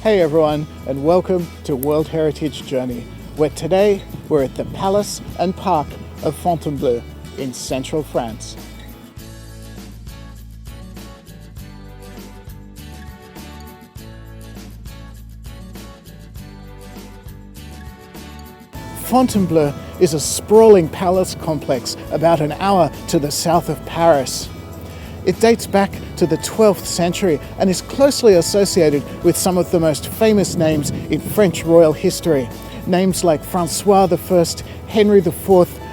Hey everyone, and welcome to World Heritage Journey, where today we're at the Palace and Park of Fontainebleau in central France. Fontainebleau is a sprawling palace complex about an hour to the south of Paris. It dates back to the 12th century and is closely associated with some of the most famous names in French royal history. Names like Francois I, Henry IV,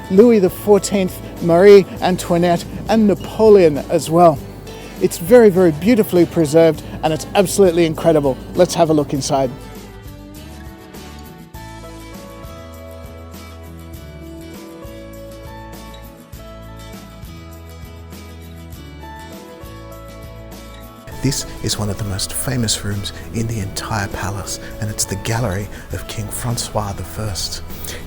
Louis XIV, Marie Antoinette, and Napoleon as well. It's very, very beautifully preserved and it's absolutely incredible. Let's have a look inside. This is one of the most famous rooms in the entire palace, and it's the gallery of King Francois I.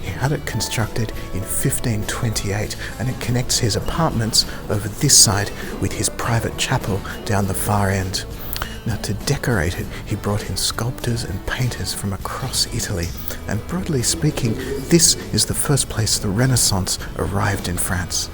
He had it constructed in 1528, and it connects his apartments over this side with his private chapel down the far end. Now, to decorate it, he brought in sculptors and painters from across Italy, and broadly speaking, this is the first place the Renaissance arrived in France.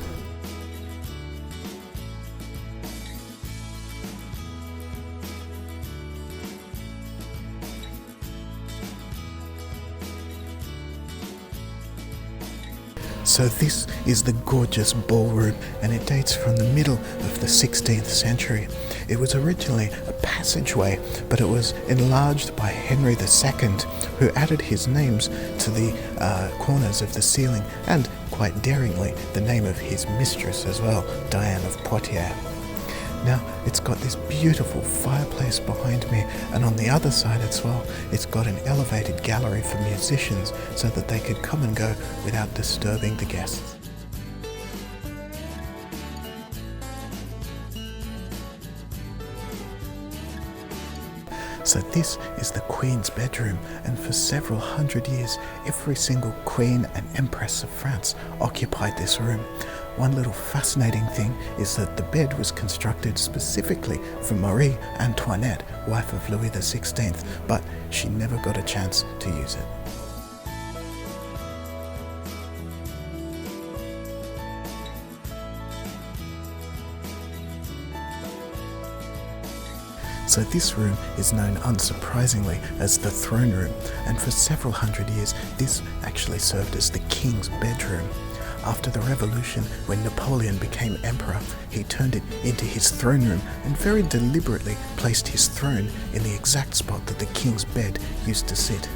So this is the gorgeous ballroom, and it dates from the middle of the 16th century. It was originally a passageway, but it was enlarged by Henry II, who added his names to the corners of the ceiling, and quite daringly the name of his mistress as well, Diane of Poitiers. Now, it's got this beautiful fireplace behind me, and on the other side as well, it's got an elevated gallery for musicians so that they could come and go without disturbing the guests. So this is the Queen's bedroom, and for several hundred years, every single Queen and Empress of France occupied this room. One little fascinating thing is that the bed was constructed specifically for Marie Antoinette, wife of Louis XVI, but she never got a chance to use it. So this room is known unsurprisingly as the throne room, and for several hundred years this actually served as the king's bedroom. After the revolution, when Napoleon became emperor, he turned it into his throne room and very deliberately placed his throne in the exact spot that the king's bed used to sit.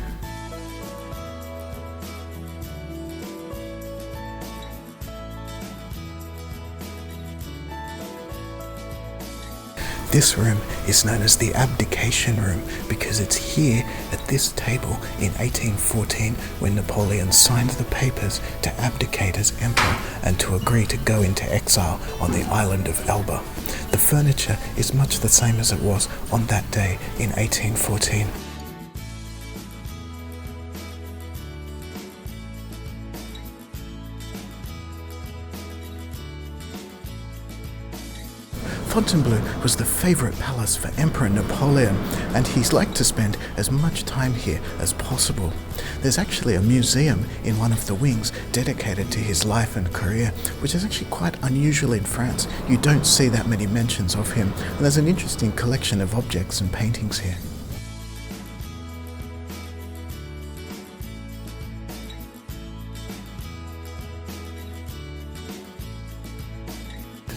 This room is known as the Abdication Room because it's here at this table in 1814 when Napoleon signed the papers to abdicate as emperor and to agree to go into exile on the island of Elba. The furniture is much the same as it was on that day in 1814. Fontainebleau was the favourite palace for Emperor Napoleon, and he liked to spend as much time here as possible. There's actually a museum in one of the wings dedicated to his life and career, which is actually quite unusual in France. You don't see that many mentions of him, and there's an interesting collection of objects and paintings here.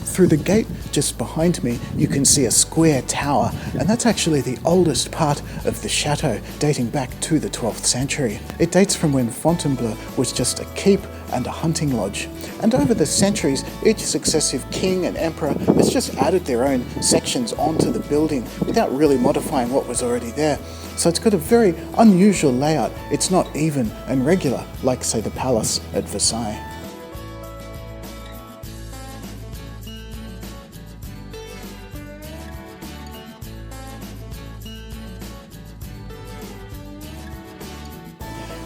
Through the gate just behind me, you can see a square tower, and that's actually the oldest part of the chateau, dating back to the 12th century. It dates from when Fontainebleau was just a keep and a hunting lodge. And over the centuries, each successive king and emperor has just added their own sections onto the building without really modifying what was already there. So it's got a very unusual layout. It's not even and regular, like say the palace at Versailles.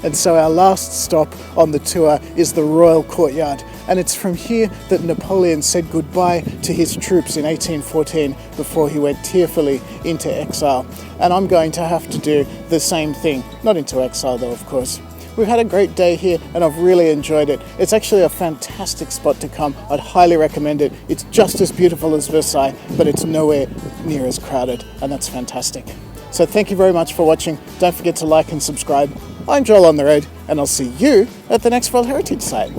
And so our last stop on the tour is the Royal Courtyard. And it's from here that Napoleon said goodbye to his troops in 1814 before he went tearfully into exile. And I'm going to have to do the same thing. Not into exile though, of course. We've had a great day here and I've really enjoyed it. It's actually a fantastic spot to come. I'd highly recommend it. It's just as beautiful as Versailles, but it's nowhere near as crowded, and that's fantastic. So thank you very much for watching. Don't forget to like and subscribe. I'm Joel on the road, and I'll see you at the next World Heritage Site.